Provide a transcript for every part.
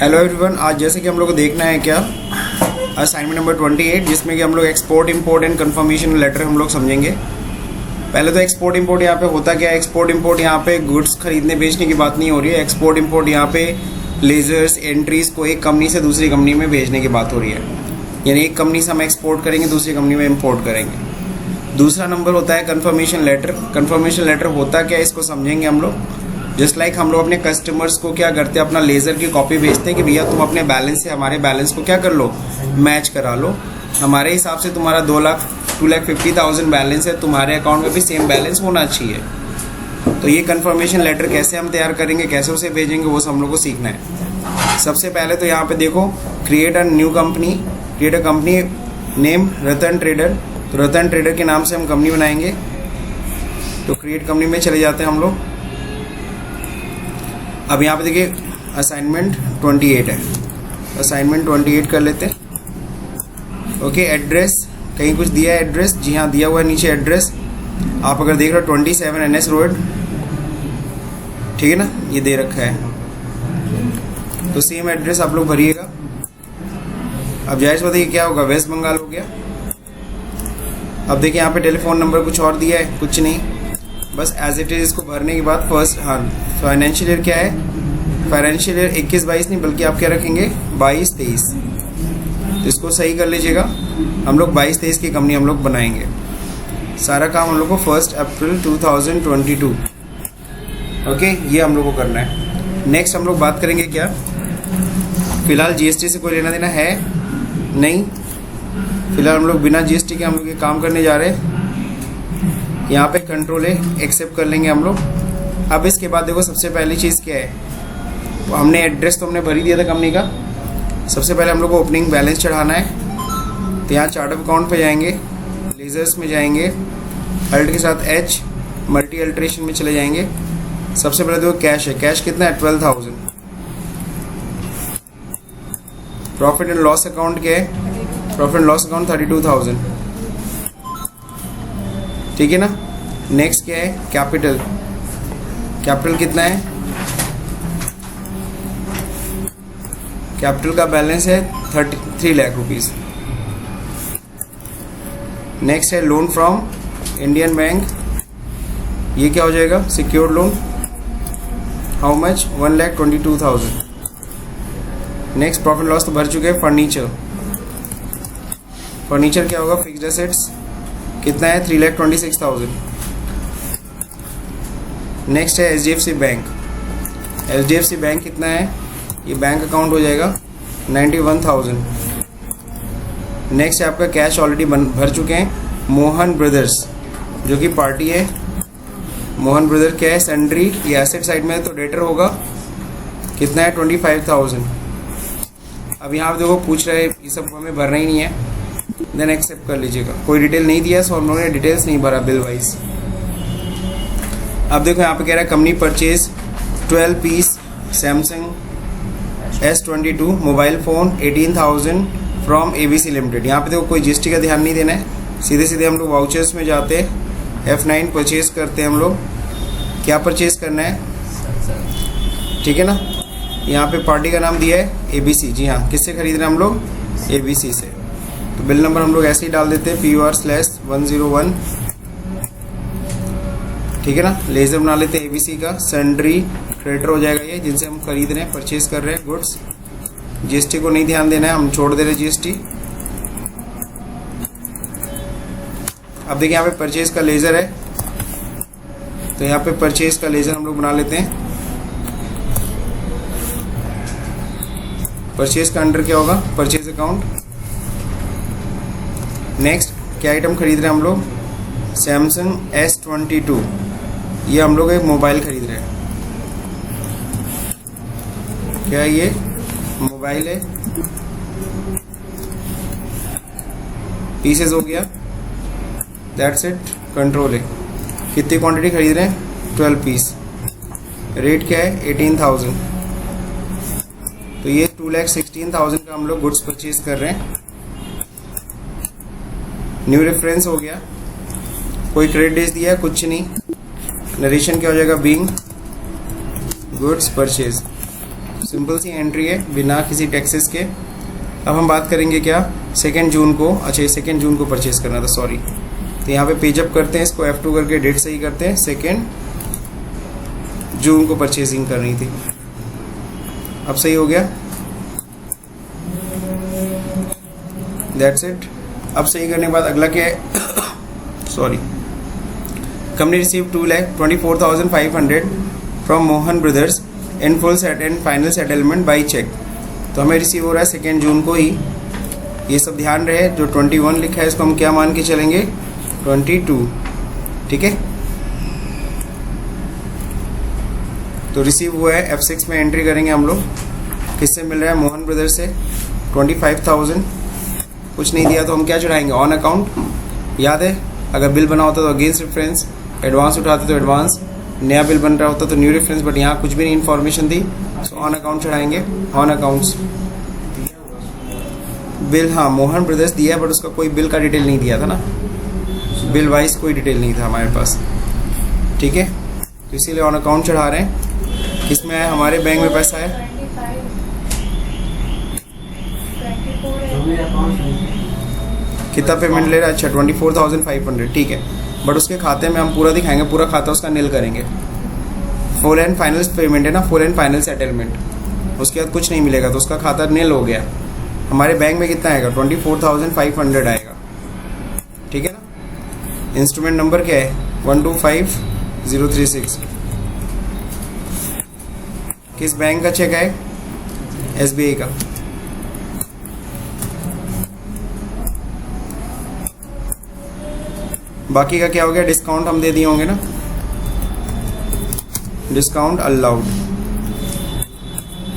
Hello everyone, आज जैसे कि हम लोग को देखना है क्या असाइनमेंट नंबर 28, जिसमें कि हम लोग export import and confirmation letter हम लोग समझेंगे। पहले तो एक्सपोर्ट इंपोर्ट यहाँ पे होता क्या है। एक्सपोर्ट इंपोर्ट यहाँ पे गुड्स खरीदने बेचने की बात नहीं हो रही है। एक्सपोर्ट इंपोर्ट यहाँ पे लेजर्स एंट्रीज को एक कंपनी से दूसरी कंपनी में भेजने की बात हो रही है। यानी एक कंपनी से हम एक्सपोर्ट करेंगे, दूसरी कंपनी में इम्पोर्ट करेंगे। दूसरा नंबर होता है कंफर्मेशन लेटर। कंफर्मेशन लेटर होता क्या है, इसको समझेंगे हम लोग। जस्ट लाइक हम लोग अपने कस्टमर्स को क्या करते हैं, अपना लेज़र की कॉपी भेजते हैं कि भैया तुम अपने बैलेंस से हमारे बैलेंस को क्या कर लो, मैच करा लो। हमारे हिसाब से तुम्हारा 2,50,000 बैलेंस है, तुम्हारे अकाउंट में भी सेम बैलेंस होना चाहिए। तो ये कंफर्मेशन लेटर कैसे हम तैयार करेंगे, कैसे उसे भेजेंगे, वो सब हम लोग को सीखना है। सबसे पहले तो यहाँ पे देखो, create a new company, create a company name Ratan trader. तो रतन ट्रेडर के नाम से हम कंपनी बनाएंगे। तो क्रिएट कंपनी में चले जाते हैं हम लोग। अब यहाँ पे देखिए असाइनमेंट 28 है, असाइनमेंट 28 कर लेते हैं। ओके, एड्रेस कहीं कुछ दिया है एड्रेस? जी हाँ, दिया हुआ है नीचे एड्रेस। आप अगर देख रहे हो 27 NS रोड, ठीक है ना, ये दे रखा है। तो सेम एड्रेस आप लोग भरिएगा। अब जाहिर सी बात है क्या होगा, वेस्ट बंगाल हो गया। अब देखिए यहाँ पे टेलीफोन नंबर कुछ और दिया है, कुछ नहीं, बस एज इट इज इसको भरने के बाद फर्स्ट, हाँ फाइनेंशियल ईयर क्या है, फाइनेंशियल ईयर 21-22 नहीं बल्कि आप क्या रखेंगे 22-23। तो इसको सही कर लीजिएगा। हम लोग 22-23 की कंपनी हम लोग बनाएंगे। सारा काम हम लोग को 1 अप्रैल 2022, ओके, ये हम लोग को करना है। नेक्स्ट हम लोग बात करेंगे क्या, फिलहाल जीएसटी से कोई लेना देना है नहीं। फिलहाल हम लोग बिना जीएसटी के हम लोग ये काम करने जा रहे हैं। यहाँ पे कंट्रोल है, एक्सेप्ट कर लेंगे हम लोग। अब इसके बाद देखो सबसे पहली चीज़ क्या है, तो हमने एड्रेस तो हमने भर ही दिया था कंपनी का। सबसे पहले हम लोग को ओपनिंग बैलेंस चढ़ाना है। तो यहाँ चार्ट ऑफ अकाउंट पे जाएंगे, लेजर्स में जाएंगे, अल्ट के साथ H, मल्टी अल्ट्रेशन में चले जाएंगे। सबसे पहले देखो कैश है, कैश कितना है 12,000। प्रॉफिट एंड लॉस अकाउंट क्या है, प्रॉफिट एंड लॉस अकाउंट 32,000, ठीक है ना। नेक्स्ट क्या है, कैपिटल, कैपिटल कितना है, कैपिटल का बैलेंस है 33 लाख रुपीस। नेक्स्ट है लोन फ्रॉम इंडियन बैंक, ये क्या हो जाएगा, secured loan, how much 1,22,000। Next profit loss तो भर चुके हैं। फर्नीचर, फर्नीचर क्या होगा, फिक्स्ड एसेट्स कितना है 3,26,000। नेक्स्ट है HDFC बैंक, HDFC बैंक कितना है, ये बैंक अकाउंट हो जाएगा 91,000। नेक्स्ट है आपका कैश ऑलरेडी भर चुके हैं, मोहन ब्रदर्स जो कि पार्टी है। मोहन ब्रदर क्या है, सन्ड्री, ये एसेट साइड में है तो डेटर होगा, कितना है 25,000। अब यहाँ पे देखो पूछ रहे हैं, ये सब हमें भरना ही नहीं है, देन एक्सेप्ट कर लीजिएगा। कोई डिटेल नहीं दिया, सो हम लोगों ने डिटेल्स नहीं भरा बिल वाइज। अब देखो यहाँ पे कह रहा है company purchase 12 piece Samsung S22 mobile phone 18,000 from ABC limited. यहाँ पे देखो कोई GST का ध्यान नहीं देना है, सीधे सीधे हम लोग वाउचर्स में जाते हैं, F9 परचेज करते हैं हम लोग। क्या परचेज करना है, ठीक है ना। यहाँ पे पार्टी का नाम दिया है ABC, जी हाँ, किससे खरीद रहे हैं हम लोग, ABC से। तो बिल नंबर हम लोग ऐसे ही डाल देते हैं PUR/101, ठीक है ना। लेजर बना लेते हैं ABC का, सन्ड्री क्रेडिटर हो जाएगा ये, जिनसे हम खरीद रहे हैं, परचेज कर रहे हैं गुड्स। GST को नहीं ध्यान देना है, हम छोड़ दे रहे हैं GST। अब देखिए यहाँ पे परचेज का लेजर है, तो यहाँ पे परचेज का लेजर हम लोग बना लेते हैं। परचेज का अंडर क्या होगा, परचेज अकाउंट। नेक्स्ट क्या आइटम खरीद रहे हैं हम लोग, सैमसंग S22, ये हम लोग एक मोबाइल खरीद रहे हैं। क्या ये मोबाइल है, पीसेस हो गया, दैट्स इट, कंट्रोल है। कितनी क्वांटिटी खरीद रहे हैं, 12 पीस। रेट क्या है 18,000। तो ये 2,16,000 का हम लोग गुड्स परचेज कर रहे हैं। न्यू रेफरेंस हो गया, कोई क्रेडिट डेज दिया है, कुछ नहीं। नरेशन क्या हो जाएगा, बीइंग गुड्स परचेज। सिंपल सी एंट्री है बिना किसी टैक्सेस के। अब हम बात करेंगे क्या 2 जून को, अच्छा 2 जून को परचेज करना था, सॉरी। तो यहाँ पे पेजअप करते हैं, इसको F2 करके डेट सही करते हैं, 2 जून को परचेजिंग करनी थी। अब सही हो गया, दैट्स इट। अब सही करने के बाद अगला क्या है sorry, company receive 2,24,500 from Mohan brothers in full set and final settlement by cheque. तो हमें रिसीव हो रहा है 2 जून को ही। ये सब ध्यान रहे, जो 21 लिखा है इसको हम क्या मान के चलेंगे, 22, ठीक है। तो रिसीव हुआ है, F6 में एंट्री करेंगे हम लोग। किससे मिल रहा है, मोहन ब्रदर्स से 25,000। कुछ नहीं दिया तो हम क्या चढ़ाएंगे, ऑन अकाउंट। याद है अगर बिल बना होता तो अगेंस्ट रेफरेंस, एडवांस उठाते तो एडवांस, नया बिल बन रहा होता तो न्यू रेफरेंस, बट यहाँ कुछ भी नहीं इन्फॉर्मेशन दी, तो ऑन अकाउंट चढ़ाएंगे, ऑन अकाउंट्स। बिल हाँ मोहन ब्रदर्स दिया है, बट उसका कोई बिल का डिटेल नहीं दिया था ना, बिल वाइज कोई डिटेल नहीं था हमारे पास, ठीक है। तो इसीलिए ऑन अकाउंट चढ़ा रहे हैं। किसमें है, हमारे बैंक में पैसा है, कितना पेमेंट ले रहा है, अच्छा 24,500, ठीक है। बट उसके खाते में हम पूरा दिखाएंगे, पूरा खाता उसका नील करेंगे। फुल एंड फाइनल पेमेंट है ना, फुल एंड फाइनल सेटलमेंट, उसके बाद कुछ नहीं मिलेगा, तो उसका खाता नील हो गया। हमारे बैंक में कितना आएगा, 24,500 आएगा, ठीक है ना। इंस्ट्रूमेंट नंबर क्या है, 125036। किस बैंक का चेक है, SBI का। बाकी का क्या हो गया, डिस्काउंट हम दे दिए होंगे ना, डिस्काउंट अलाउड।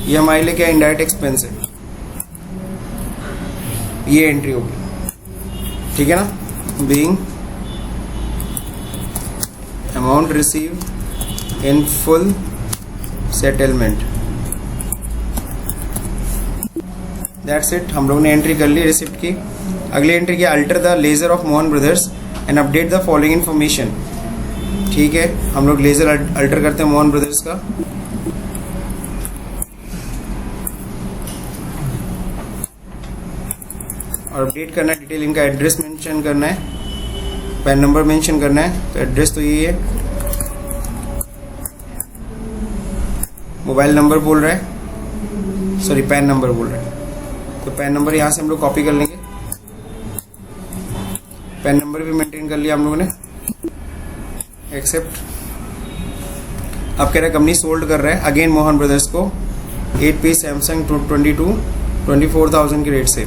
ये हमारे लिए क्या इनडायरेक्ट एक्सपेंस है, ये एंट्री होगी, ठीक है ना। Being amount receive in full settlement, that's it. हम लोग ने एंट्री कर ली रिसिप्ट की। अगली एंट्री क्या, alter the laser of Mohan brothers and update the following information, ठीक है। हम लोग लेजर अल्टर करते हैं मोहन ब्रदर्स का। और अपडेट करना है, डिटेल इनका एड्रेस मेंशन करना है, पैन नंबर मेंशन करना है। तो एड्रेस तो यही है, मोबाइल नंबर बोल रहा है, सॉरी पैन नंबर बोल रहा है, तो पैन नंबर यहाँ से हम लोग कॉपी कर लेंगे। पैन नंबर भी मेंटेन कर लिया हम लोगों ने, एक्सेप्ट। अब कह रहा है कंपनी सोल्ड कर रहा है अगेन मोहन ब्रदर्स को 8 पीस सैमसंग 24,000 के रेट से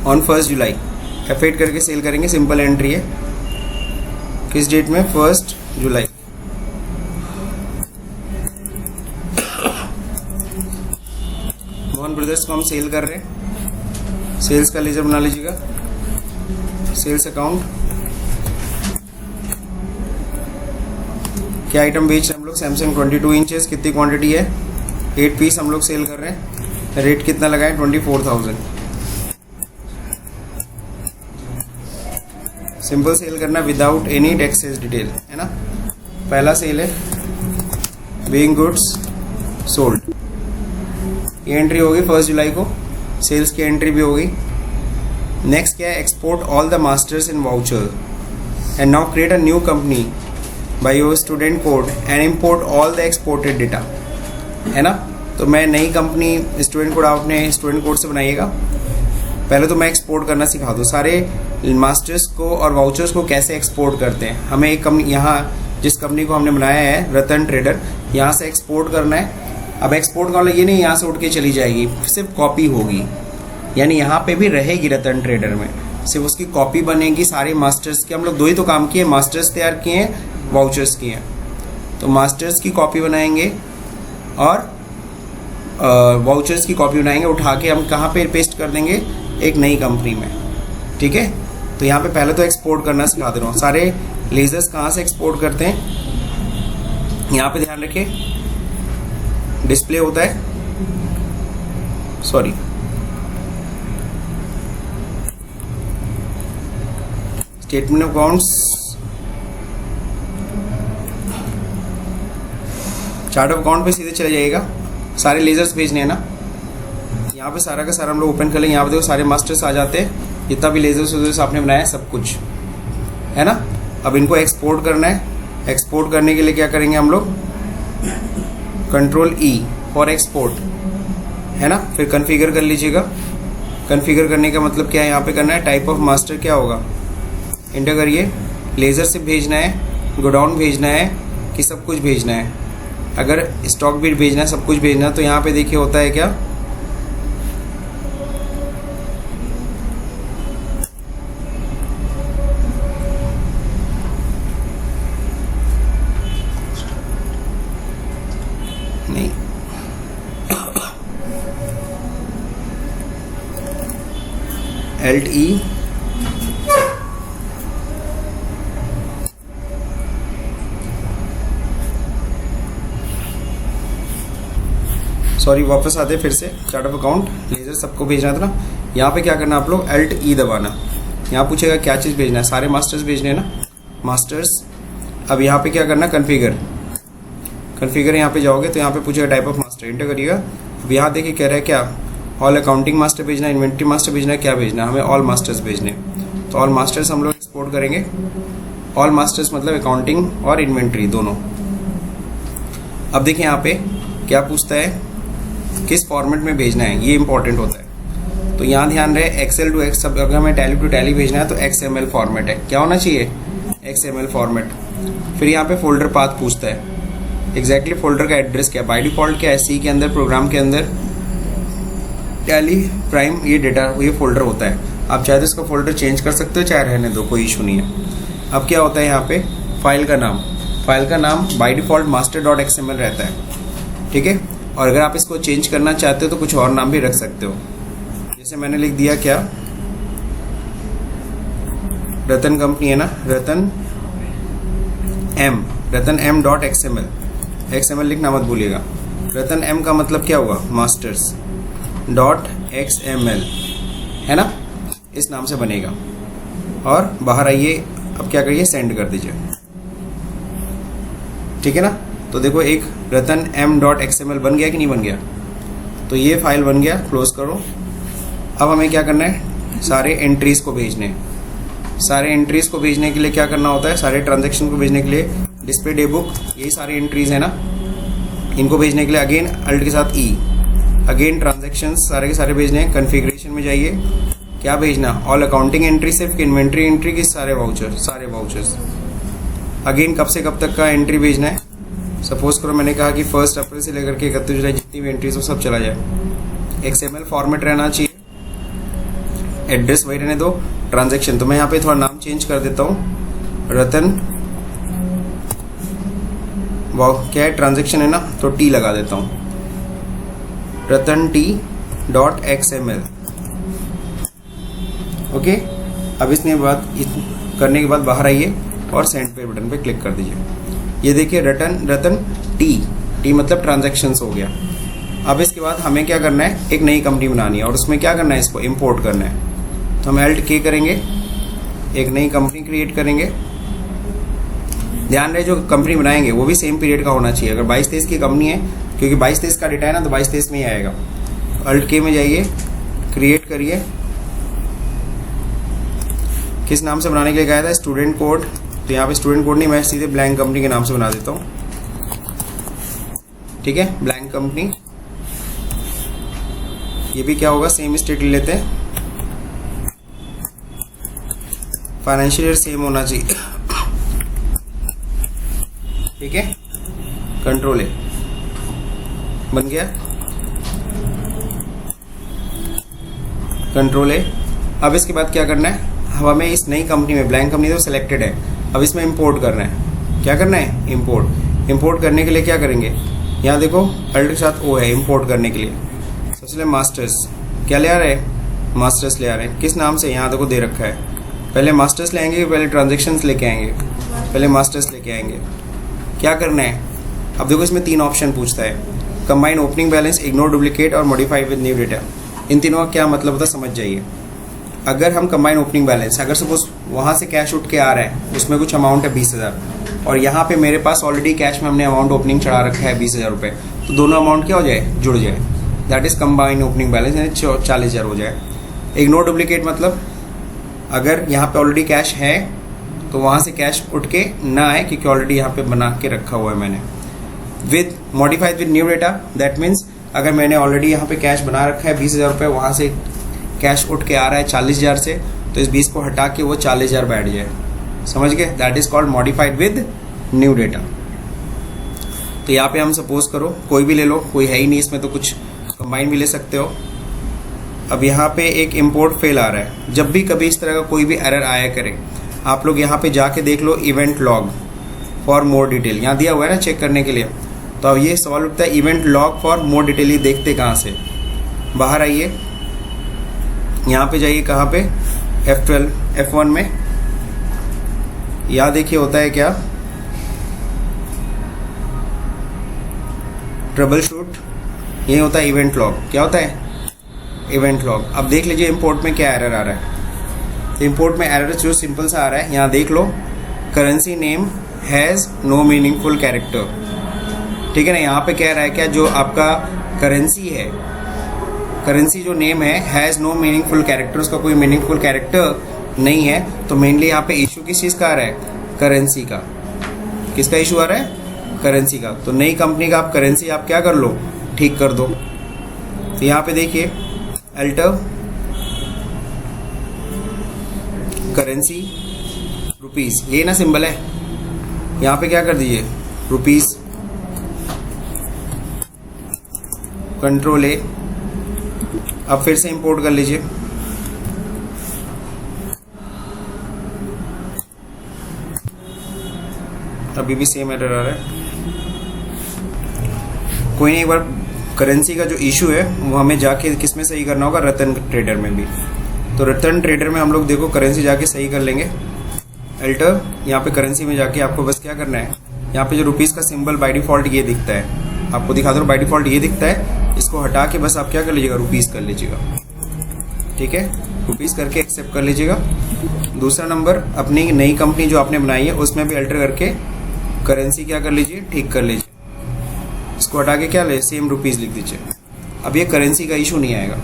ऑन 1 जुलाई। F8 करके सेल करेंगे, सिंपल एंट्री है। किस डेट में, 1 जुलाई। मोहन ब्रदर्स को हम सेल कर रहे हैं, सेल्स का लेजर बना लीजिएगा, सेल्स अकाउंट। क्या आइटम बेच रहे हैं हम लोग, सैमसंग 22 इंचेस, कितनी क्वांटिटी है, 8 पीस हम लोग सेल कर रहे हैं। रेट कितना लगाए, 24,000। सिंपल सेल करना विदाउट एनी टैक्सेस डिटेल, है ना। पहला सेल है बीइंग गुड्स सोल्ड, ये एंट्री होगी 1 जुलाई को, सेल्स की एंट्री भी होगी। नेक्स्ट क्या है, export all the masters in voucher and now create a new company by your student code and import all the exported data, है ना। तो मैं नई कंपनी स्टूडेंट कोड आपने स्टूडेंट कोड से बनाइएगा। पहले तो मैं एक्सपोर्ट करना सिखा दूँ, सारे मास्टर्स को और वाउचर्स को कैसे एक्सपोर्ट करते हैं। हमें एक कंपनी, यहाँ जिस कंपनी को हमने बनाया है रतन ट्रेडर, यहाँ से एक्सपोर्ट करना है। अब एक्सपोर्ट का मतलब ये नहीं यहाँ से उठ के चली जाएगी, सिर्फ कॉपी होगी, यानी यहाँ पे भी रहेगी रतन ट्रेडर में, सिर्फ उसकी कॉपी बनेगी सारे मास्टर्स के। हम लोग 2 ही तो काम किए, मास्टर्स तैयार किए हैं, वाउचर्स किए हैं। तो मास्टर्स की कॉपी बनाएंगे और वाउचर्स की कॉपी बनाएंगे, उठा के हम कहाँ पे पेस्ट कर देंगे, एक नई कंपनी में, ठीक है। तो यहाँ पे पहले तो एक्सपोर्ट करना सिखा दे रहा हूँ। सारे लेजर्स कहाँ से एक्सपोर्ट करते हैं, यहाँ पे ध्यान रखिए, डिस्प्ले होता है, sorry statement of accounts, chart of account पे सीधे चले जाइएगा, सारे लेजर्स भेजने हैं ना, यहाँ पे सारा का सारा हम लोग ओपन कर लेंगे। यहाँ पे देखो सारे मास्टर्स आ जाते हैं, जितना भी लेजर्स आपने बनाया है सब कुछ है ना। अब इनको एक्सपोर्ट करना है, एक्सपोर्ट करने के लिए क्या करेंगे हम लोग, कंट्रोल ई फॉर एक्सपोर्ट है ना। फिर कन्फिगर कर लीजिएगा। कन्फिगर करने का मतलब क्या है, यहाँ पे करना है टाइप ऑफ मास्टर क्या होगा, इंटर करिए। लेज़र से भेजना है, गोडाउन भेजना है कि सब कुछ भेजना है। अगर स्टॉक भी भेजना है, सब कुछ भेजना है, तो यहाँ पे देखिए होता है क्या, नहीं LE सॉरी, वापस आते फिर से। चार्ट ऑफ अकाउंट लेजर सबको भेजना था ना। यहाँ पे क्या करना आप लोग, Alt E दबाना। यहाँ पूछेगा क्या चीज़ भेजना है, सारे मास्टर्स भेजने हैं ना, मास्टर्स। अब यहाँ पे क्या करना, कन्फिगर। कन्फिगर यहाँ पे जाओगे तो यहाँ पे पूछेगा टाइप ऑफ मास्टर, इंटर करिएगा। अब यहाँ देखिए कह रहा है क्या, ऑल अकाउंटिंग मास्टर भेजना है, इन्वेंट्री मास्टर भेजना है, क्या भेजना है, हमें ऑल मास्टर्स भेजने। तो ऑल मास्टर्स हम लोग एक्सपोर्ट करेंगे। ऑल मास्टर्स मतलब अकाउंटिंग और इन्वेंट्री दोनों। अब देखिए यहाँ पे क्या पूछता है, किस फॉर्मेट में भेजना है, ये इंपॉर्टेंट होता है। तो यहाँ ध्यान रहे, एक्सेल टू एक्स, अगर हमें टैली टू टैली भेजना है तो XML फॉर्मेट है। क्या होना चाहिए, XML फॉर्मेट। फिर यहाँ पे फोल्डर पाथ पूछता है, एग्जैक्टली फोल्डर का एड्रेस क्या, बाय डिफॉल्ट क्या है, सी के अंदर, प्रोग्राम के अंदर टैली प्राइम ये डेटा ये फोल्डर होता है। आप चाहे तो इसका फोल्डर चेंज कर सकते हो, चाहे रहने दो, कोई इशू नहीं है। अब क्या होता है यहाँ पे, फाइल का नाम, फाइल का नाम बाय डिफॉल्ट master.xml रहता है, ठीक है। और अगर आप इसको चेंज करना चाहते हो तो कुछ और नाम भी रख सकते हो। जैसे मैंने लिख दिया क्या, रतन कंपनी है ना, रतन m.xml, XML लिखना मत भूलिएगा। रतन M का मतलब क्या हुआ, मास्टर्स .xml है ना, इस नाम से बनेगा। और बाहर आइए, अब क्या करिए, सेंड कर दीजिए, ठीक है ना। तो देखो एक रतन m.xml बन गया कि नहीं बन गया। तो ये फाइल बन गया, क्लोज करो। अब हमें क्या करना है, सारे एंट्रीज को भेजने। सारे एंट्रीज को भेजने के लिए क्या करना होता है, सारे ट्रांजैक्शन को भेजने के लिए डिस्प्ले डे बुक, यही सारी एंट्रीज है ना, इनको भेजने के लिए अगेन अल्ट के साथ E, अगेन ट्रांजैक्शंस सारे के सारे भेजने हैं। कन्फिग्रेशन में जाइए, क्या भेजना, ऑल अकाउंटिंग एंट्री, सिर्फ इन्वेंट्री एंट्री की सारे वाउचर्स। अगेन कब से कब तक का एंट्री भेजना है, सपोज करो मैंने कहा कि 1 अप्रैल से लेकर के 31 जुलाई जितनी भी एंट्रीज हो सब चला जाए। XML फॉर्मेट रहना चाहिए, एड्रेस वही रहने दो, ट्रांजैक्शन तो मैं यहाँ पे थोड़ा नाम चेंज कर देता हूँ, रतन, वाह क्या है, ट्रांजैक्शन है ना, तो T लगा देता हूँ, रतन T.xml, ओके। अब इसने बात करने के बाद बाहर आइए और सेंड पे बटन पे क्लिक कर दीजिए। ये देखिए रतन टी मतलब ट्रांजैक्शंस हो गया। अब इसके बाद हमें क्या करना है, एक नई कंपनी बनानी है और उसमें क्या करना है, इसको इंपोर्ट करना है। तो हम Alt K करेंगे, एक नई कंपनी क्रिएट करेंगे। ध्यान रहे जो कंपनी बनाएंगे वो भी सेम पीरियड का होना चाहिए। अगर 22-23 की कंपनी है, क्योंकि 22-23 का डेटा है ना, तो 22-23 में ही आएगा। Alt K में जाइए, क्रिएट करिए। किस नाम से बनाने के लिए कहा था, स्टूडेंट कोड। तो यहाँ पे स्टूडेंट कोड नहीं, मैं सीधे ब्लैंक कंपनी के नाम से बना देता हूँ, ठीक है, ब्लैंक कंपनी। ये भी क्या होगा, सेम स्टेट ले लेते हैं, फाइनेंशियल ईयर सेम होना चाहिए, ठीक है। कंट्रोल ए बन गया, कंट्रोल ए। अब इसके बाद क्या करना है, हमें इस नई कंपनी में, ब्लैंक कंपनी तो सिलेक्टेड है, अब इसमें इंपोर्ट करना है। क्या करना है, इंपोर्ट करने के लिए क्या करेंगे, यहाँ देखो अल्ट के साथ O है, इंपोर्ट करने के लिए। सबसे पहले मास्टर्स, क्या ले आ रहे हैं, मास्टर्स ले आ रहे हैं। किस नाम से, यहाँ देखो दे रखा है। पहले मास्टर्स ले आएंगे, पहले ट्रांजेक्शन्स लेके आएंगे, पहले मास्टर्स लेके आएंगे। क्या करना है, अब देखो इसमें 3 ऑप्शन पूछता है, combine opening balance, ignore duplicate और मॉडिफाई विद न्यू डेटा। इन तीनों का क्या मतलब होता है समझ जाइए। अगर हम कंबाइन ओपनिंग बैलेंस, अगर सपोज वहाँ से कैश उठ के आ रहा है, उसमें कुछ अमाउंट है 20,000, और यहाँ पे मेरे पास ऑलरेडी कैश में हमने अमाउंट ओपनिंग चढ़ा रखा है 20,000 रुपये, तो दोनों अमाउंट क्या हो जाए, जुड़ जाए, that is combined opening balance, यानी 40,000 हो जाए। इग्नोर डुप्लीकेट मतलब अगर यहाँ पे ऑलरेडी कैश है तो वहाँ से कैश उठ के ना आए, क्योंकि ऑलरेडी यहाँ पे बना के रखा हुआ है मैंने। With modified with new data, that means अगर मैंने ऑलरेडी यहाँ पे कैश बना रखा है 20,000 रुपये, वहाँ से कैश उठ के आ रहा है 40,000 से, तो इस 20 को हटा के वो 40,000 बैठ जाए, समझ गए, that is called modified with new data. तो यहाँ पे हम सपोज करो कोई भी ले लो, कोई है ही नहीं इसमें तो कुछ कंबाइन भी ले सकते हो। अब यहाँ पे एक इम्पोर्ट फेल आ रहा है, जब भी कभी इस तरह का कोई भी एरर आया करे आप लोग यहाँ पे जाके देख लो event log for more detail, यहाँ दिया हुआ है ना चेक करने के लिए। तो अब ये सवाल उठता है event log for more detail, ये देखते कहाँ से, बाहर आइए, यहाँ पे जाइए, कहाँ पे, F12 F1 में, यहाँ देखिए होता है क्या, ट्रबल शूट, ये होता है इवेंट लॉग, क्या होता है इवेंट लॉग। अब देख लीजिए इंपोर्ट में क्या एरर आ रहा है, तो इंपोर्ट में एरर जो सिंपल सा आ रहा है, यहाँ देख लो, currency name has no meaningful character, ठीक है ना। यहाँ पे कह रहा है क्या, जो आपका करेंसी है, करेंसी जो नेम है हैज़ नो मीनिंगफुल कैरेक्टर, उसका कोई मीनिंगफुल कैरेक्टर नहीं है। तो मेनली यहाँ पे इशू किस चीज़ का आ रहा है, करेंसी का, किसका इशू आ रहा है, करेंसी का। तो नई कंपनी का आप करेंसी आप क्या कर लो, ठीक कर दो। तो यहाँ पे देखिए अल्टर करेंसी रुपीस, ये ना सिंबल है, यहाँ पे क्या कर दीजिए रुपीस, कंट्रोल ए। अब फिर से इंपोर्ट कर लीजिए, अभी भी सेम एरर आ रहा है, कोई नहीं, एक बार करेंसी का जो इशू है वो हमें जाके किस में सही करना होगा, रतन ट्रेडर में भी। तो रतन ट्रेडर में हम लोग देखो करेंसी जाके सही कर लेंगे, अल्टर, यहाँ पे करेंसी में जाके आपको बस क्या करना है, यहाँ पे जो रुपीस का सिंबल बाय डिफॉल्ट ये दिखता है, आपको दिखा दो बाय डिफॉल्ट ये दिखता है, इसको हटा के बस आप क्या कर लीजिएगा, रुपीस कर लीजिएगा, ठीक है, रुपीस करके एक्सेप्ट कर लीजिएगा। दूसरा नंबर, अपनी नई कंपनी जो आपने बनाई है उसमें भी अल्टर करके करेंसी क्या कर लीजिए, ठीक कर लीजिए, इसको हटा के क्या ले, सेम रुपीस लिख दीजिए। अब ये करेंसी का इशू नहीं आएगा।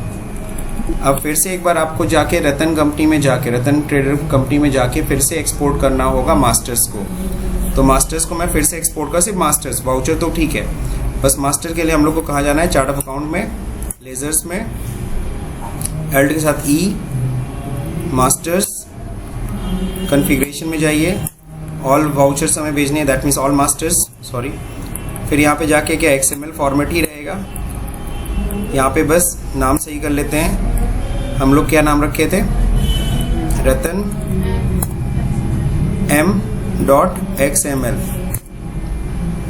अब फिर से एक बार आपको जाके रतन कंपनी में जाके, रतन ट्रेडर कंपनी में जाके फिर से एक्सपोर्ट करना होगा मास्टर्स को। तो मास्टर्स को मैं फिर से एक्सपोर्ट कर, सिर्फ मास्टर्स, वाउचर तो ठीक है, बस मास्टर के लिए हम लोग को कहाँ जाना है, चार्ट ऑफ अकाउंट में, लेजर्स में, एल्ट के साथ ई, मास्टर्स, कॉन्फ़िगरेशन में जाइए, ऑल वाउचर्स हमें भेजने हैं, that means all masters, sorry. फिर यहाँ पे जाके क्या XML फॉर्मेट ही रहेगा, यहाँ पे बस नाम सही कर लेते हैं, हम लोग क्या नाम रखे थे, रतन m.xml,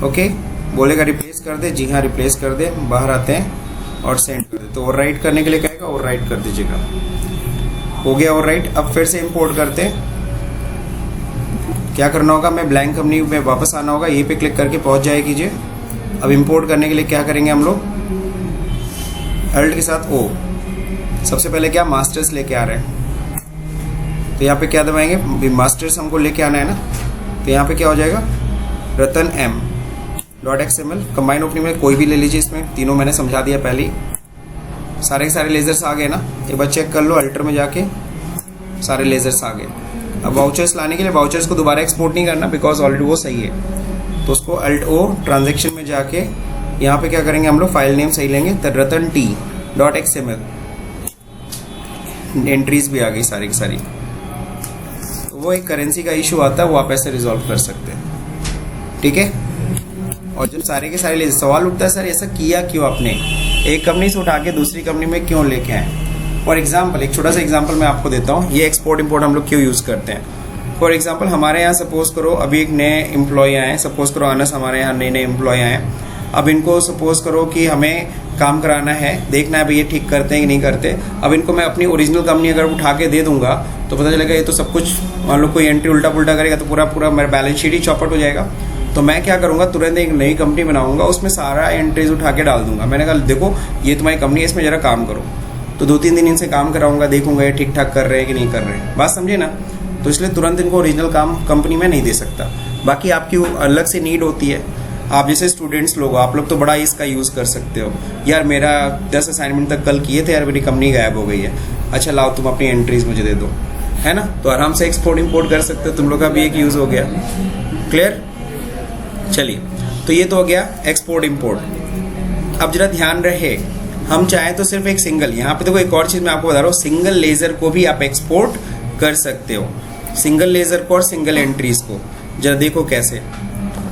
ओके। बोलेगा रिप्लेस कर दे, जी हाँ रिप्लेस कर दे, बाहर आते हैं और सेंड कर दे। तो ओवरराइट करने के लिए कहेगा, ओवरराइट कर दीजिएगा, हो गया ओवरराइट। अब फिर से इंपोर्ट करते हैं, क्या करना होगा, मैं ब्लैंक कंपनी में वापस आना होगा, यहीं पे क्लिक करके पहुंच जाए कीजिए। अब इंपोर्ट करने के लिए क्या करेंगे हम लोग, अल्ट के साथ ओ, सबसे पहले क्या मास्टर्स लेके आ रहे हैं, तो यहाँ पे क्या दबाएंगे, मास्टर्स हमको लेके आना है ना, तो यहाँ पे क्या हो जाएगा, रतन m.xml, कंबाइन ओपनिंग में कोई भी ले लीजिए, इसमें तीनों मैंने समझा दिया पहले ही, सारे के सारे लेजर्स आ गए ना, एक बार चेक कर लो, अल्टर में जाके सारे लेजर्स आ गए। अब वाउचर्स लाने के लिए वाउचर्स को दोबारा एक्सपोर्ट नहीं करना, बिकॉज ऑलरेडी वो सही है, तो उसको अल्ट ओ, ट्रांजेक्शन में जाके यहाँ पे क्या करेंगे हम लोग, फाइल नेम सही लेंगे, रतन t.xml, एंट्रीज भी आ गई सारी की सारी। तो वो एक करेंसी का इशू आता है, वो आप ऐसे रिजॉल्व कर सकते हैं, ठीक है। और जब सारे के सारे सवाल उठता है, सर ऐसा किया क्यों आपने, एक कंपनी से उठा के दूसरी कंपनी में क्यों लेके आए। फॉर एग्जाम्पल, एक छोटा सा एग्जाम्पल मैं आपको देता हूँ, ये एक्सपोर्ट इंपोर्ट हम लोग क्यों यूज़ करते हैं। फॉर एग्जाम्पल, हमारे यहाँ सपोज करो अभी एक नए एम्प्लॉय आए, सपोज करो अनस हमारे यहाँ नए नए एम्प्लॉय आए, अब इनको सपोज करो कि हमें काम कराना है, देखना है भाई ये ठीक करते हैं कि नहीं करते। अब इनको मैं अपनी ओरिजिनल कंपनी अगर उठा के दे दूंगा तो पता चलेगा ये तो सब कुछ, मान लो कोई एंट्री उल्टा पुल्टा करेगा तो पूरा मेरा बैलेंस शीट ही चौपट हो जाएगा। तो मैं क्या करूंगा, तुरंत एक नई कंपनी बनाऊंगा, उसमें सारा एंट्रीज उठा के डाल दूंगा। मैंने कहा देखो ये तुम्हारी कंपनी है, इसमें जरा काम करो। तो 2-3 दिन इनसे काम कराऊंगा, देखूंगा ये ठीक ठाक कर रहे हैं कि नहीं कर रहे हैं, बात समझे ना। तो इसलिए तुरंत इनको ओरिजिनल काम कंपनी में नहीं दे सकता। बाकी आपकी अलग से नीड होती है। आप जैसे स्टूडेंट्स लोग, आप लोग तो बड़ा इसका यूज़ कर सकते हो, यार मेरा 10 असाइनमेंट तक कल किए थे यार, मेरी कंपनी गायब हो गई है, अच्छा लाओ तुम अपनी एंट्रीज मुझे दे दो, है ना, तो आराम से एक्सपोर्ट इंपोर्ट कर सकते हो, तुम लोग का भी एक यूज़ हो गया। क्लियर? चलिए, तो ये तो हो गया एक्सपोर्ट इंपोर्ट। अब जरा ध्यान रहे, हम चाहें तो सिर्फ एक सिंगल, यहाँ पे देखो एक और चीज़ मैं आपको बता रहा हूँ, सिंगल लेज़र को भी आप एक्सपोर्ट कर सकते हो, सिंगल लेज़र को और सिंगल एंट्रीज को। जरा देखो कैसे।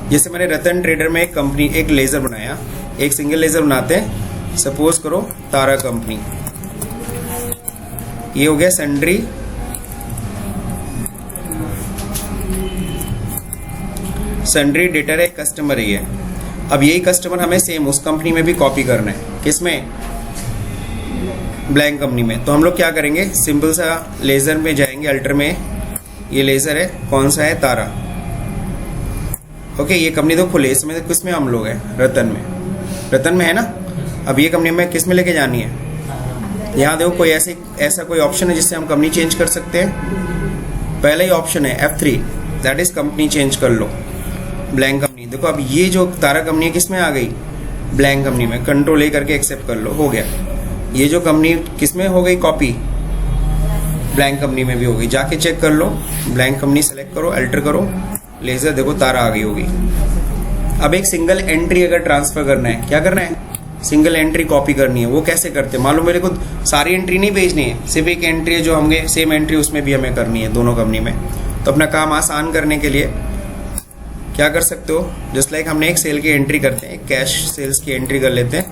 जैसे मैंने रतन ट्रेडर में एक लेज़र बनाया, एक सिंगल लेज़र बनाते हैं, सपोज करो तारा कंपनी, ये हो गया सन्ड्री डेटर है, कस्टमर ही है। अब यही कस्टमर हमें सेम उस कंपनी में भी कॉपी करना है, किसमें? ब्लैंक कंपनी में। तो हम लोग क्या करेंगे, सिंपल सा लेज़र में जाएंगे, अल्टर में, ये लेज़र है, कौन सा है? तारा। ओके, ये कंपनी तो खुले, इसमें किसमें हम लोग हैं? रतन में है ना। अब ये कंपनी में किस में लेके जानी है? यहाँ देखो कोई ऐसा कोई ऑप्शन है जिससे हम कंपनी चेंज कर सकते हैं? पहला ही ऑप्शन है F3, that is company change कर लो, ब्लैंक कंपनी। देखो अब ये जो तारा कंपनी है किस में आ गई? ब्लैंक कंपनी में। कंट्रोल A करके एक्सेप्ट कर लो, हो गया। ये जो कंपनी किस में हो गई कॉपी? ब्लैंक कंपनी में भी हो गई। जाके चेक कर लो, ब्लैंक कंपनी सेलेक्ट करो, अल्टर करो, लेज़र देखो तारा आ गई होगी। अब एक सिंगल एंट्री अगर ट्रांसफर करना है, क्या करना है? सिंगल एंट्री कॉपी करनी है। वो कैसे करते हैं? मालूम मेरे को सारी एंट्री नहीं भेजनी है, सिर्फ एक एंट्री है जो हमें सेम एंट्री उसमें भी हमें करनी है दोनों कंपनी में। तो अपना काम आसान करने के लिए क्या कर सकते हो, जस्ट लाइक हमने एक सेल की एंट्री करते हैं, कैश सेल्स की एंट्री कर लेते हैं।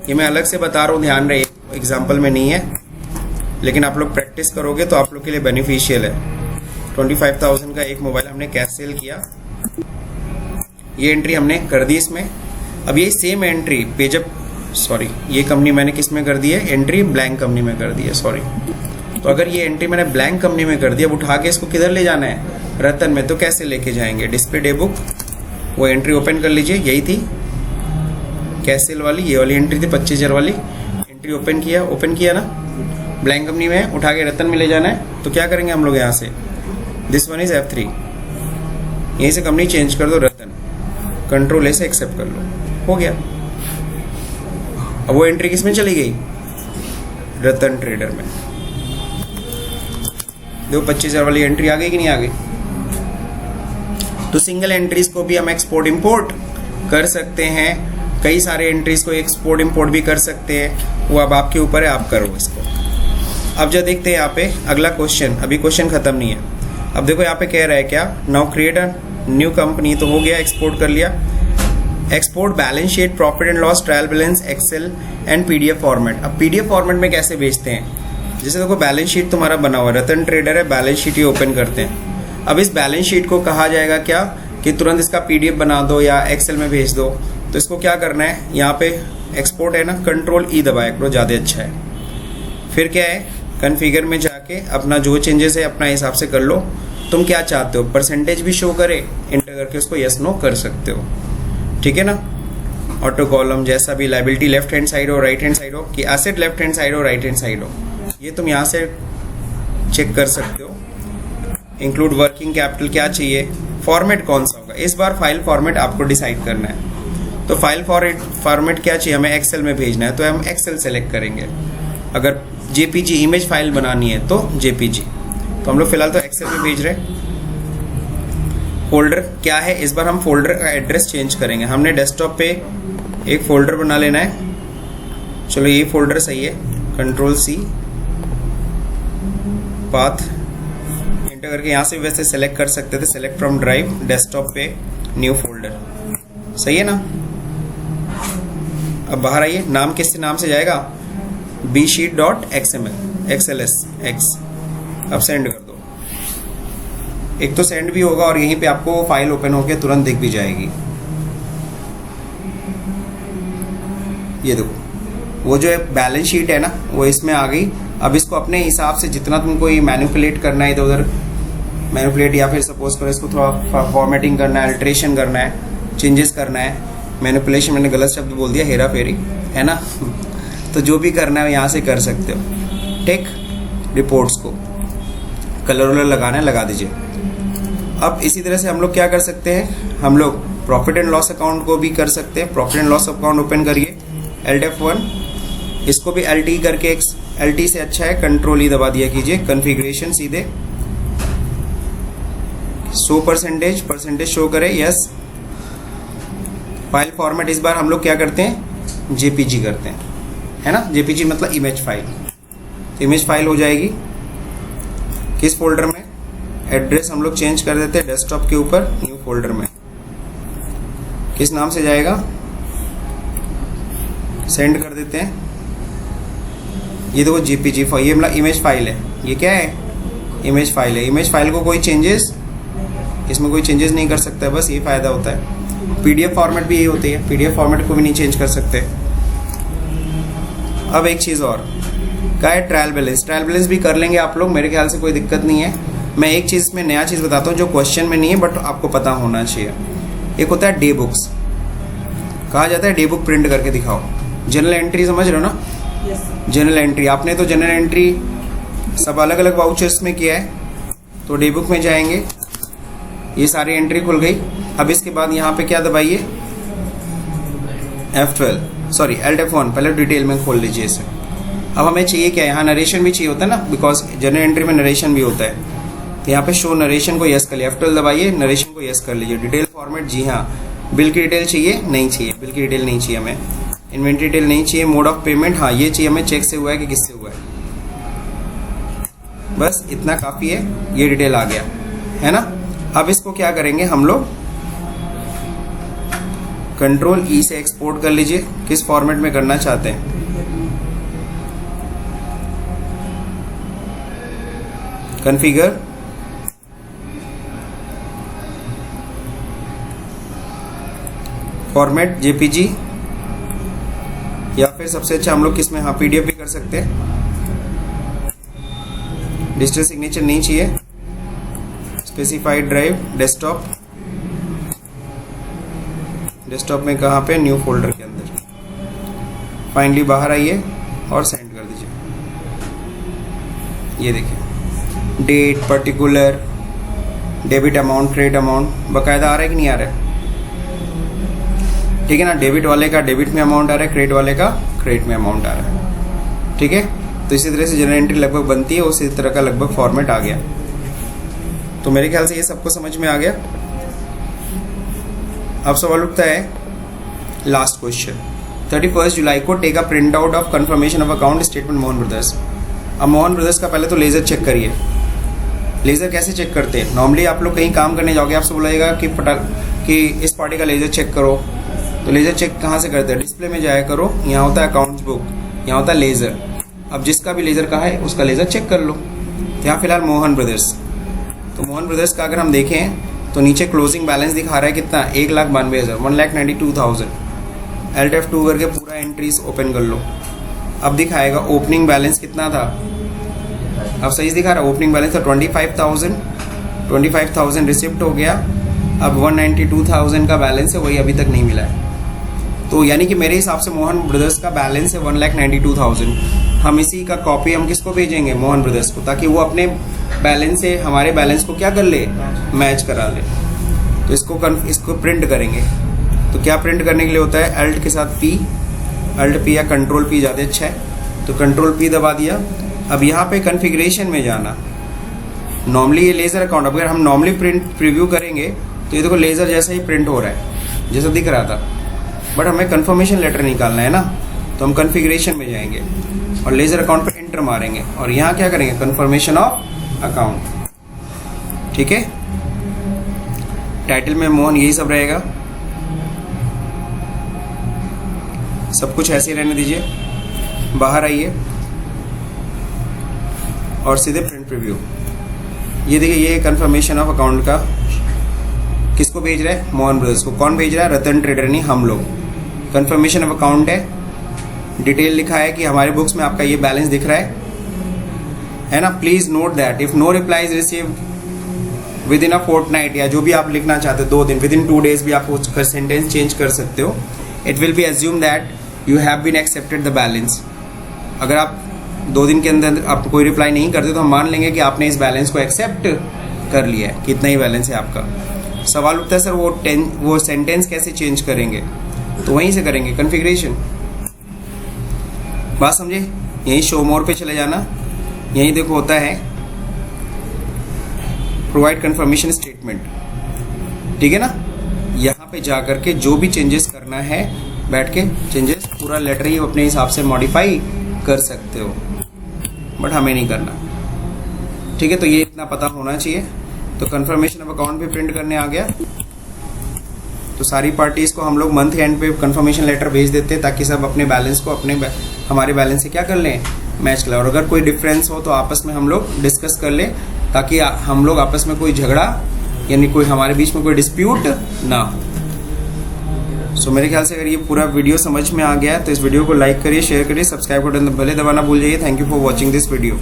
ये मैं अलग से बता रहा हूँ, ध्यान रहे, एग्जाम्पल में नहीं है, लेकिन आप लोग प्रैक्टिस करोगे तो आप लोग के लिए बेनिफिशियल है। 25,000 का एक मोबाइल हमने कैश सेल किया, ये एंट्री हमने कर दी इसमें। अब ये सेम एंट्री ये कंपनी मैंने किस में कर दी है? एंट्री ब्लैंक कंपनी में कर दी है, सॉरी। तो अगर ये एंट्री मैंने ब्लैंक कंपनी में कर दी, अब उठा के इसको किधर ले जाना है? रतन में। तो कैसे लेके जाएंगे? डिस्प्ले डे बुक, वो एंट्री ओपन कर लीजिए, यही थी कैश सेल वाली, ये वाली एंट्री थी 25,000 वाली एंट्री। ओपन किया ना, ब्लैंक कंपनी में उठा के रतन में ले जाना है। तो क्या करेंगे हम लोग यहाँ से, दिस वन इज F3, यहीं से कंपनी चेंज कर दो रतन, कंट्रोल A से एक्सेप्ट कर लो, हो गया। अब वो एंट्री किस में चली गई? रतन ट्रेडर में। देखो 25,000 वाली एंट्री आ गई कि नहीं आ गई? तो सिंगल एंट्रीज को भी हम एक्सपोर्ट इंपोर्ट कर सकते हैं, कई सारे एंट्रीज को एक्सपोर्ट इंपोर्ट भी कर सकते हैं, वो अब आपके ऊपर है, आप करो इसको। अब जो देखते हैं यहाँ पे अगला क्वेश्चन, अभी क्वेश्चन खत्म नहीं है। अब देखो यहाँ पे कह रहा है क्या, now create a new company, तो हो गया, एक्सपोर्ट कर लिया। Export balance sheet, profit and loss, trial balance, Excel and PDF format. अब PDF फॉर्मेट में कैसे भेजते हैं? जैसे देखो बैलेंस शीट तुम्हारा बना हुआ है, रतन ट्रेडर है, बैलेंस शीट ये ओपन करते हैं। अब इस बैलेंस शीट को कहा जाएगा क्या कि तुरंत इसका PDF बना दो या एक्सेल में भेज दो। तो इसको क्या करना है, यहाँ पे एक्सपोर्ट है ना, कंट्रोल E दबाया करो, ज़्यादा अच्छा है। फिर क्या है, कॉन्फ़िगर में जाके अपना जो चेंजेस है अपना हिसाब से कर लो। तुम क्या चाहते हो, परसेंटेज भी शो करे, इंटर करके उसको यस नो कर सकते हो, ठीक है ना। ऑटो कॉलम जैसा भी, लाइबिलिटी लेफ्ट हैंड साइड हो राइट हैंड साइड हो, कि एसेट लेफ्ट हैंड साइड हो राइट हैंड साइड हो, ये तुम यहाँ से चेक कर सकते हो। इंक्लूड वर्किंग कैपिटल क्या चाहिए, फॉर्मेट कौन सा होगा, इस बार फाइल फॉर्मेट आपको डिसाइड करना है। तो फाइल फॉर्मेट क्या चाहिए, हमें एक्सेल में भेजना है, तो हम एक्सेल सेलेक्ट करेंगे। अगर JPG इमेज फाइल बनानी है तो JPG, तो हम लोग फिलहाल तो एक्सेल में भेज रहे हैं। फोल्डर क्या है, इस बार हम फोल्डर का एड्रेस चेंज करेंगे। हमने डेस्कटॉप पे एक फोल्डर बना लेना है, चलो ये फोल्डर सही है, कंट्रोल C, पाथ एंटर करके यहाँ से वैसे सेलेक्ट कर सकते थे, सेलेक्ट फ्रॉम ड्राइव, डेस्कटॉप पे न्यू फोल्डर, सही है ना। अब बाहर आइए, नाम किस नाम से जाएगा, bsheet.xml, XLSX। अब सेंड कर दो, एक तो सेंड भी होगा और यहीं पे आपको फाइल ओपन होकर तुरंत दिख भी जाएगी। ये देखो वो जो बैलेंस शीट है ना, वो इसमें आ गई। अब इसको अपने हिसाब से जितना तुमको ये मैनिपुलेट करना है, इधर उधर मैनिपुलेट, या फिर सपोज करो इसको थोड़ा फॉर्मेटिंग करना है, अल्ट्रेशन करना है, चेंजेस करना है, मैनिपुलेशन मैंने गलत शब्द बोल दिया, हेरा फेरी है ना तो जो भी करना है यहाँ से कर सकते हो। टेक रिपोर्ट्स को कलर वलर लगाना है, लगा दीजिए। अब इसी तरह से हम लोग क्या कर सकते हैं, हम लोग प्रॉफिट एंड लॉस अकाउंट को भी कर सकते हैं। Profit and loss account open करिए, Alt F1, इसको भी LT करके, LT से अच्छा है कंट्रोल ई दबा दिया कीजिए। कॉन्फ़िगरेशन सीधे शो परसेंटेज शो करे, यस। फाइल फॉर्मेट इस बार हम लोग क्या करते हैं, JPG करते हैं, है ना। JPG मतलब इमेज फाइल, तो इमेज फाइल हो जाएगी किस फोल्डर में, एड्रेस हम लोग चेंज कर देते हैं डेस्कटॉप के ऊपर, न्यू फोल्डर में किस नाम से जाएगा, सेंड कर देते हैं। ये देखो JPG फाइल, ये मतलब इमेज फाइल है, ये क्या है, इमेज फाइल है। इमेज फाइल को कोई चेंजेस, इसमें कोई चेंजेस नहीं कर सकता है, बस ये फायदा होता है। PDF फॉर्मेट भी यही होती है, PDF फॉर्मेट को भी नहीं चेंज कर सकते। अब एक चीज़ और क्या है, ट्रायल बैलेंस भी कर लेंगे आप लोग, मेरे ख्याल से कोई दिक्कत नहीं है। मैं एक चीज़ में नया चीज़ बताता हूँ जो क्वेश्चन में नहीं है बट आपको पता होना चाहिए। एक होता है डे बुक्स, कहा जाता है डे बुक प्रिंट करके दिखाओ। जनरल एंट्री समझ रहे हो ना, जनरल एंट्री आपने तो जनरल एंट्री सब अलग अलग वाउचर्स में किया है, तो डे बुक में जाएंगे, ये सारी एंट्री खुल गई। अब इसके बाद यहाँ पे क्या दबाइए, Alt F1, पहले डिटेल में खोल लीजिए इसे। अब हमें चाहिए क्या, यहाँ नरेशन भी चाहिए होता है ना, बिकॉज जनरल एंट्री में नरेशन भी होता है। तो यहाँ पे शो नरेशन को यस कर लिया, F12 दबाइए, नरेशन को यस कर लीजिए। डिटेल फॉर्मेट, जी हाँ। बिल की डिटेल चाहिए, नहीं चाहिए, बिल की डिटेल नहीं चाहिए हमें। इन्वेंट्री डिटेल नहीं चाहिए। मोड ऑफ पेमेंट, हाँ ये चाहिए हमें, चेक से हुआ है कि किससे हुआ है, बस इतना काफ़ी है, ये डिटेल आ गया, है ना। अब इसको क्या करेंगे हम लोग, कंट्रोल ई से एक्सपोर्ट कर लीजिए, किस फॉर्मेट में करना चाहते हैं। कॉन्फ़िगर, फॉर्मेट JPG, या फिर सबसे अच्छा हम लोग किस में, हाँ PDF भी कर सकते हैं। डिजिटल सिग्नेचर नहीं चाहिए। स्पेसिफाइड ड्राइव, डेस्कटॉप में कहाँ पे, न्यू फोल्डर के अंदर। फाइनली बाहर आइए और सेंड कर दीजिए। ये देखिए date, particular, debit amount, credit amount बकायदा आ रहा है कि नहीं आ रहा है, ठीक है ना। डेबिट वाले का डेबिट में अमाउंट आ रहा है, क्रेडिट वाले का क्रेडिट में अमाउंट आ रहा है, ठीक है। तो इसी तरह से जनरल एंट्री लगभग बनती है, उसी तरह का लगभग फॉर्मेट आ गया। तो मेरे ख्याल से ये सबको समझ में आ गया। अब सवाल उठता है लास्ट क्वेश्चन, 31 जुलाई को take a print out of confirmation of account statement Mohan brothers. अब मोहन ब्रदर्स का पहले तो लेजर चेक करिए। लेजर कैसे चेक करते हैं, नॉर्मली आप लोग कहीं काम करने जाओगे, आपसे बोला जाएगा कि इस पार्टी का लेजर चेक करो, तो लेजर चेक कहाँ से करते हैं, डिस्प्ले में जाया करो, यहाँ होता है अकाउंट्स बुक, यहाँ होता है लेजर। अब जिसका भी लेजर का है उसका लेजर चेक कर लो। तो यहाँ फिलहाल मोहन ब्रदर्स, तो मोहन ब्रदर्स का अगर हम देखें तो नीचे क्लोजिंग बैलेंस दिखा रहा है कितना, 1,92,000, 1,92,000। Alt F2 करके पूरा एंट्रीज ओपन कर लो। अब दिखाएगा ओपनिंग बैलेंस कितना था, अब सही दिखा रहा है, ओपनिंग बैलेंस था 25,000 रिसिप्ट हो गया। अब 192,000 का बैलेंस है, वही अभी तक नहीं मिला है। तो यानी कि मेरे हिसाब से मोहन ब्रदर्स का बैलेंस है 1,92,000। हम इसी का कॉपी हम किसको भेजेंगे, मोहन ब्रदर्स को, ताकि वो अपने बैलेंस से हमारे बैलेंस को क्या कर ले, मैच करा ले। तो इसको प्रिंट करेंगे। तो क्या प्रिंट करने के लिए होता है, अल्ट के साथ P, Alt P या कंट्रोल P ज़्यादा अच्छा है, तो कंट्रोल P दबा दिया। अब यहाँ पे कॉन्फ़िगरेशन में जाना, नॉर्मली ये लेज़र अकाउंट, अगर हम नॉर्मली प्रीव्यू करेंगे तो ये देखो लेज़र जैसा ही प्रिंट हो रहा है जैसा दिख रहा था, बट हमें कंफर्मेशन लेटर निकालना है ना, तो हम कॉन्फ़िगरेशन में जाएंगे और लेज़र अकाउंट पे एंटर मारेंगे और यहाँ क्या करेंगे, कन्फर्मेशन ऑफ अकाउंट, ठीक है। टाइटल में मोहन यही सब रहेगा, सब कुछ ऐसे ही रहने दीजिए। बाहर आइए और सीधे प्रिंट प्रीव्यू। ये देखिए, ये कंफर्मेशन ऑफ अकाउंट का किसको भेज रहा है, मोहन ब्रदर्स को। कौन भेज रहा है, रतन ट्रेडर, नहीं हम लोग। कंफर्मेशन ऑफ अकाउंट है, डिटेल लिखा है कि हमारे बुक्स में आपका ये बैलेंस दिख रहा है ना। Please note that if no reply is received within a fortnight, या जो भी आप लिखना चाहते हो 2 दिन, विद इन 2 days भी आप उसका सेंटेंस चेंज कर सकते हो। It will be assume that you have been accepted the balance. अगर आप 2 दिन के अंदर आप कोई रिप्लाई नहीं करते तो हम मान लेंगे कि आपने इस बैलेंस को एक्सेप्ट कर लिया है कि इतना ही बैलेंस है आपका। सवाल उठता है सर वो सेंटेंस कैसे चेंज करेंगे, तो वहीं से करेंगे कॉन्फ़िगरेशन। बात समझे? यहीं शो मोर पे चले जाना, यहीं देखो होता है प्रोवाइड कंफर्मेशन स्टेटमेंट, ठीक है ना। यहाँ पे जा करके जो भी चेंजेस करना है बैठ के चेंजेस पूरा लेटर ही अपने हिसाब से मॉडिफाई कर सकते हो, बट हमें नहीं करना, ठीक है। तो ये इतना पता होना चाहिए। तो कंफर्मेशन ऑफ अकाउंट भी प्रिंट करने आ गया। तो सारी पार्टीज को हम लोग मंथ एंड पे कंफर्मेशन लेटर भेज देते हैं ताकि सब अपने बैलेंस को हमारे बैलेंस से क्या कर लें, मैच कर लें। और अगर कोई डिफरेंस हो तो आपस में हम लोग डिस्कस कर लें ताकि हम लोग आपस में कोई झगड़ा यानी कोई हमारे बीच में कोई डिस्प्यूट ना हो। सो मेरे ख्याल से अगर ये पूरा वीडियो समझ में आ गया है तो इस वीडियो को लाइक करिए, शेयर करिए, सब्सक्राइब बटन भले दबाना भूल जाइए। Thank you for watching this video.